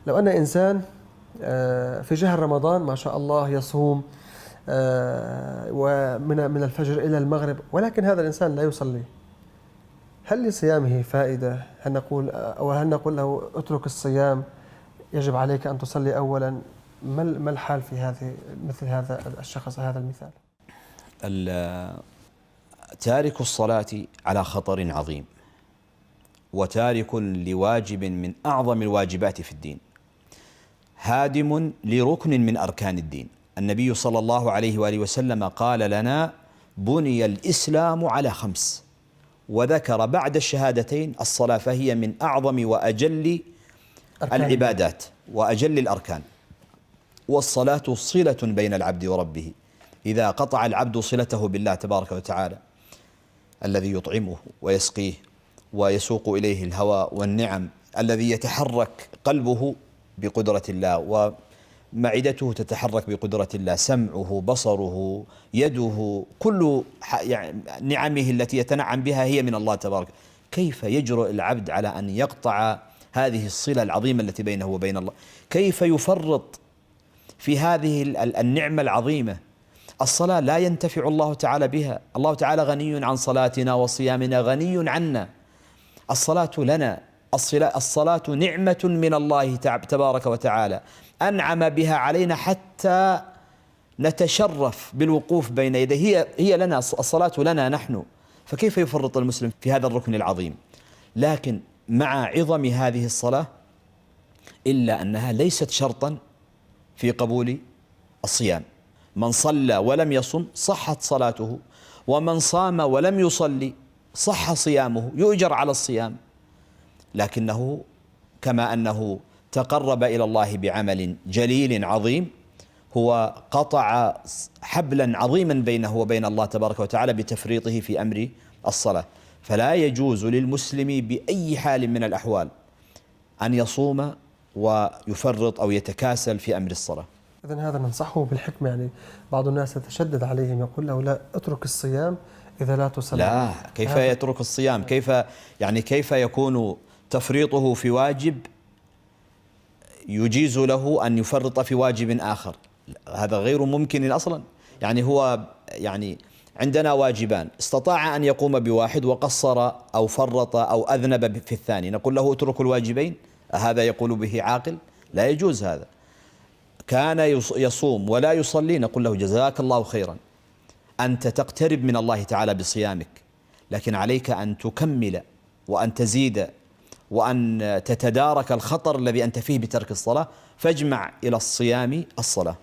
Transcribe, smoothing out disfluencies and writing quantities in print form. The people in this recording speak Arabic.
لو أن إنسان في شهر رمضان ما شاء الله يصوم ومن الفجر إلى المغرب، ولكن هذا الإنسان لا يصلي، هل لصيامه فائدة؟ هل نقول له اترك الصيام، يجب عليك أن تصلي أولا؟ ما الحال في مثل هذا الشخص، هذا المثال؟ تارك الصلاة على خطر عظيم، وتارك لواجب من أعظم الواجبات في الدين، هادم لركن من أركان الدين. النبي صلى الله عليه وآله وسلم قال لنا: بني الإسلام على 5، وذكر بعد الشهادتين الصلاة، فهي من أعظم وأجل العبادات وأجل الأركان. والصلاة صلة بين العبد وربه، إذا قطع العبد صلته بالله تبارك وتعالى الذي يطعمه ويسقيه ويسوق إليه الهواء والنعم، الذي يتحرك قلبه بقدرة الله ومعدته تتحرك بقدرة الله، سمعه، بصره، يده، كل نعمه التي يتنعم بها هي من الله تبارك. كيف يجرؤ العبد على أن يقطع هذه الصلة العظيمة التي بينه وبين الله؟ كيف يفرط في هذه النعمة العظيمة؟ الصلاة لا ينتفع الله تعالى بها، الله تعالى غني عن صلاتنا وصيامنا، غني عنا. الصلاة لنا، الصلاة نعمة من الله تبارك وتعالى أنعم بها علينا حتى نتشرف بالوقوف بين يديه، هي لنا، الصلاة لنا نحن. فكيف يفرط المسلم في هذا الركن العظيم؟ لكن مع عظم هذه الصلاة إلا أنها ليست شرطا في قبول الصيام. من صلى ولم يصم صحت صلاته، ومن صام ولم يصلي صح صيامه، يؤجر على الصيام، لكنه كما أنه تقرب إلى الله بعمل جليل عظيم، هو قطع حبلا عظيما بينه وبين الله تبارك وتعالى بتفريطه في أمر الصلاة. فلا يجوز للمسلم بأي حال من الأحوال أن يصوم ويفرط أو يتكاسل في أمر الصلاة. إذن هذا ننصحه بالحكمة، يعني بعض الناس يتشدد عليهم، يقول له لا اترك الصيام إذا لا تصلي. لا، كيف يترك الصيام؟ كيف يكون تفريطه في واجب يجيز له أن يفرط في واجب آخر؟ هذا غير ممكن أصلا. عندنا واجبان، استطاع أن يقوم بواحد وقصر أو فرط أو أذنب في الثاني، نقول له اترك الواجبين؟ هذا يقول به عاقل؟ لا يجوز هذا. كان يصوم ولا يصلي، نقول له جزاك الله خيرا، أنت تقترب من الله تعالى بصيامك، لكن عليك أن تكمل وأن تزيد وأن تتدارك الخطر الذي أنت فيه بترك الصلاة، فاجمع إلى الصيام الصلاة.